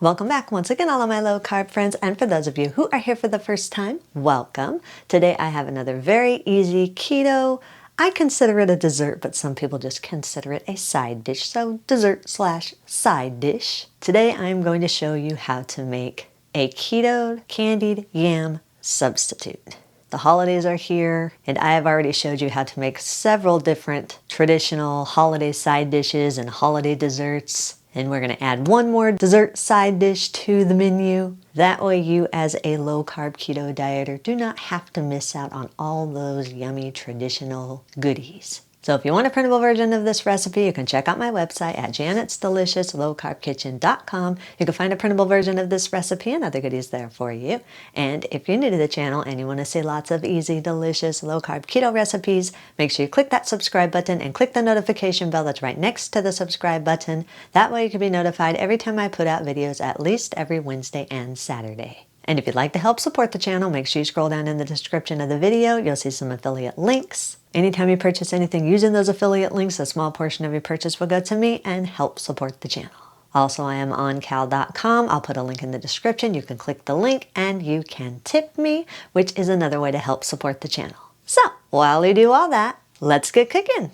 Welcome back once again, all of my low carb friends, and for those of you who are here for the first time, welcome. Today I have another very easy keto. I consider it a dessert, but some people just consider it a side dish, so dessert slash side dish. Today I'm going to show you how to make a keto candied yam substitute. The holidays are here, and I have already showed you how to make several different traditional holiday side dishes and holiday desserts. And we're going to add one more dessert side dish to the menu. That way you, as a low-carb keto dieter, do not have to miss out on all those yummy traditional goodies. So if you want a printable version of this recipe, you can check out my website at janetsdeliciouslowcarbkitchen.com. You can find a printable version of this recipe and other goodies there for you. And if you're new to the channel and you want to see lots of easy, delicious, low-carb keto recipes, make sure you click that subscribe button and click the notification bell that's right next to the subscribe button. That way you can be notified every time I put out videos, at least every Wednesday and Saturday. And if you'd like to help support the channel, make sure you scroll down in the description of the video. You'll see some affiliate links. Anytime you purchase anything using those affiliate links, a small portion of your purchase will go to me and help support the channel. Also, I am on cal.com. I'll put a link in the description. You can click the link and you can tip me, which is another way to help support the channel. So, while you do all that, let's get cooking.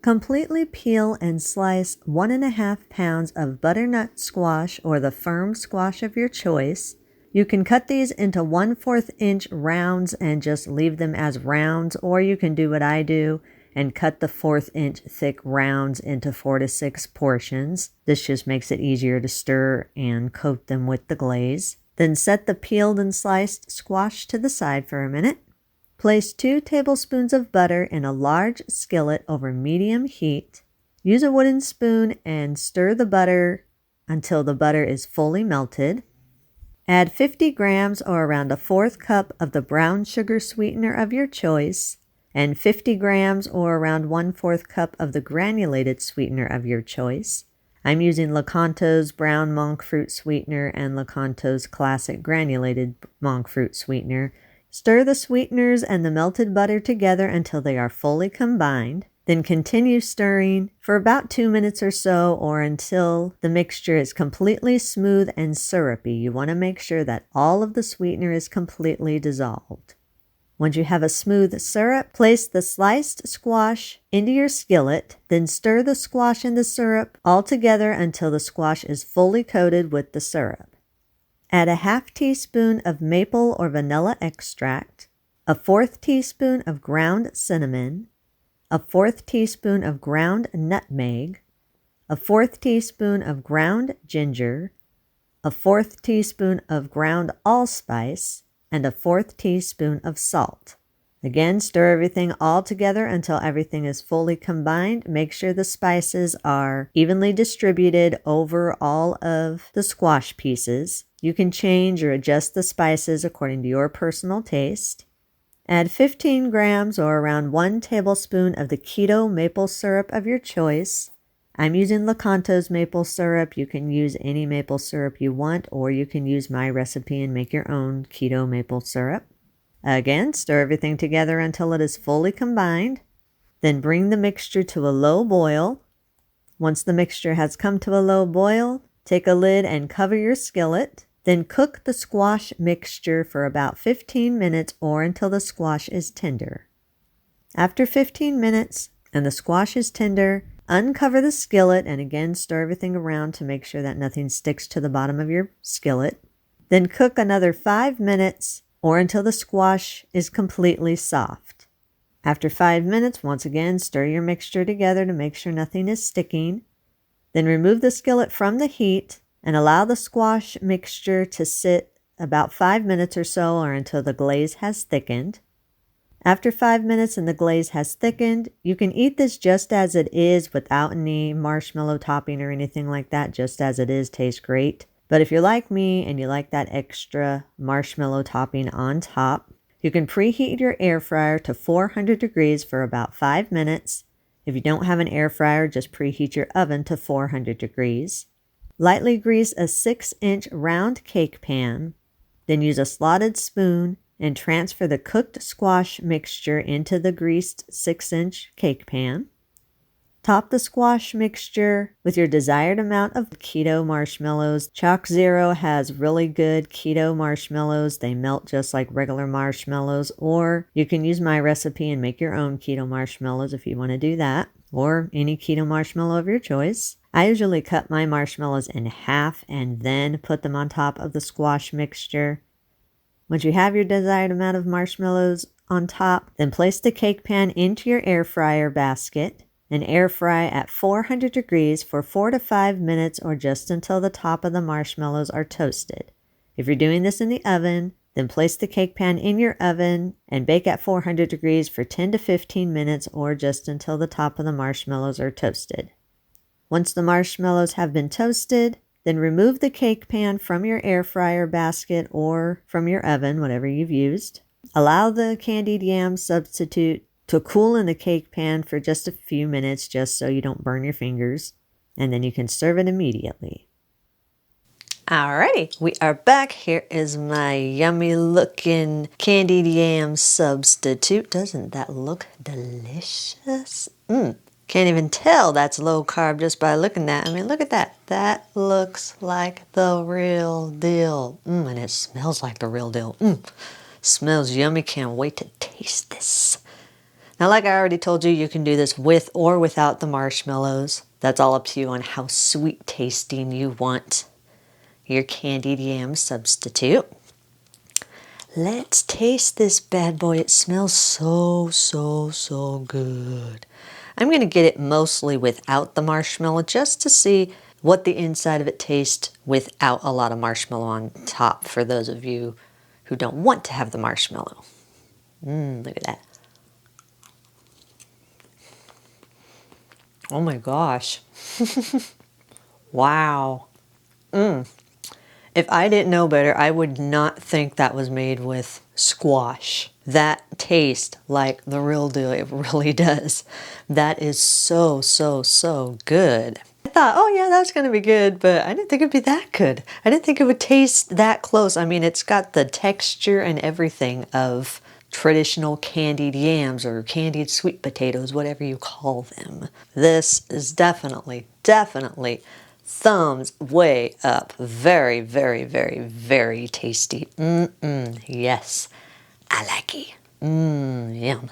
Completely peel and slice 1.5 pounds of butternut squash or the firm squash of your choice. You can cut these into 1/4 inch rounds and just leave them as rounds, or you can do what I do and cut the 1/4 inch thick rounds into 4 to 6 portions. This just makes it easier to stir and coat them with the glaze. Then set the peeled and sliced squash to the side for a minute. Place 2 tablespoons of butter in a large skillet over medium heat. Use a wooden spoon and stir the butter until the butter is fully melted. Add 50 grams or around 1/4 cup of the brown sugar sweetener of your choice and 50 grams or around 1/4 cup of the granulated sweetener of your choice. I'm using Lakanto's brown monk fruit sweetener and Lakanto's classic granulated monk fruit sweetener. Stir the sweeteners and the melted butter together until they are fully combined. Then continue stirring for about 2 minutes or so, or until the mixture is completely smooth and syrupy. You want to make sure that all of the sweetener is completely dissolved. Once you have a smooth syrup, place the sliced squash into your skillet, then stir the squash and the syrup all together until the squash is fully coated with the syrup. Add a 1/2 teaspoon of maple or vanilla extract, a 1/4 teaspoon of ground cinnamon, a 1/4 teaspoon of ground nutmeg, a 1/4 teaspoon of ground ginger, a 1/4 teaspoon of ground allspice, and a 1/4 teaspoon of salt. Again, stir everything all together until everything is fully combined. Make sure the spices are evenly distributed over all of the squash pieces. You can change or adjust the spices according to your personal taste. Add 15 grams or around 1 tablespoon of the keto maple syrup of your choice. I'm using Lakanto's maple syrup. You can use any maple syrup you want, or you can use my recipe and make your own keto maple syrup. Again, stir everything together until it is fully combined. Then bring the mixture to a low boil. Once the mixture has come to a low boil, take a lid and cover your skillet. Then cook the squash mixture for about 15 minutes or until the squash is tender. After 15 minutes and the squash is tender, uncover the skillet and again stir everything around to make sure that nothing sticks to the bottom of your skillet. Then cook another 5 minutes or until the squash is completely soft. After 5 minutes, once again, stir your mixture together to make sure nothing is sticking. Then remove the skillet from the heat and allow the squash mixture to sit about 5 minutes or so, or until the glaze has thickened. After 5 minutes and the glaze has thickened, you can eat this just as it is without any marshmallow topping or anything like that. Just as it is tastes great. But if you're like me and you like that extra marshmallow topping on top, you can preheat your air fryer to 400 degrees for about 5 minutes. If you don't have an air fryer, just preheat your oven to 400 degrees. Lightly grease a 6-inch round cake pan. Then use a slotted spoon and transfer the cooked squash mixture into the greased 6-inch cake pan. Top the squash mixture with your desired amount of keto marshmallows. Chalk Zero has really good keto marshmallows. They melt just like regular marshmallows, or you can use my recipe and make your own keto marshmallows if you want to do that, or any keto marshmallow of your choice. I usually cut my marshmallows in half and then put them on top of the squash mixture. Once you have your desired amount of marshmallows on top, then place the cake pan into your air fryer basket and air fry at 400 degrees for 4 to 5 minutes or just until the top of the marshmallows are toasted. If you're doing this in the oven, then place the cake pan in your oven and bake at 400 degrees for 10 to 15 minutes or just until the top of the marshmallows are toasted. Once the marshmallows have been toasted, then remove the cake pan from your air fryer basket or from your oven, whatever you've used. Allow the candied yam substitute to cool in the cake pan for just a few minutes just so you don't burn your fingers, and then you can serve it immediately. Alrighty, we are back. Here is my yummy looking candied yam substitute. Doesn't that look delicious? Can't even tell that's low carb just by looking at it. I mean, look at that. That looks like the real deal. And it smells like the real deal. Smells yummy. Can't wait to taste this. Now, like I already told you, you can do this with or without the marshmallows. That's all up to you on how sweet tasting you want your candied yam substitute. Let's taste this bad boy. It smells so good. I'm going to get it mostly without the marshmallow just to see what the inside of it tastes without a lot of marshmallow on top for those of you who don't want to have the marshmallow. Look at that. Oh my gosh. Wow. If I didn't know better, I would not think that was made with squash. That tastes like the real deal. It really does. That is so good. I thought, oh yeah, that's going to be good, but I didn't think it'd be that good. I didn't think it would taste that close. I mean, it's got the texture and everything of traditional candied yams or candied sweet potatoes, whatever you call them. This is definitely thumbs way up. Very tasty. Yes, I like it. Yum.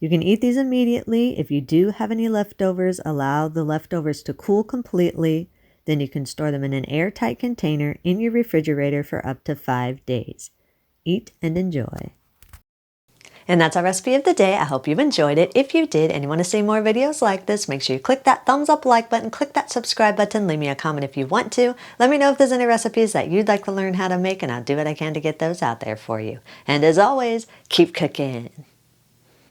You can eat these immediately. If you do have any leftovers, allow the leftovers to cool completely. Then you can store them in an airtight container in your refrigerator for up to 5 days. Eat and enjoy. And that's our recipe of the day. I hope you've enjoyed it. If you did and you want to see more videos like this, make sure you click that thumbs up like button, click that subscribe button, leave me a comment if you want to. Let me know if there's any recipes that you'd like to learn how to make, and I'll do what I can to get those out there for you. And as always, keep cooking.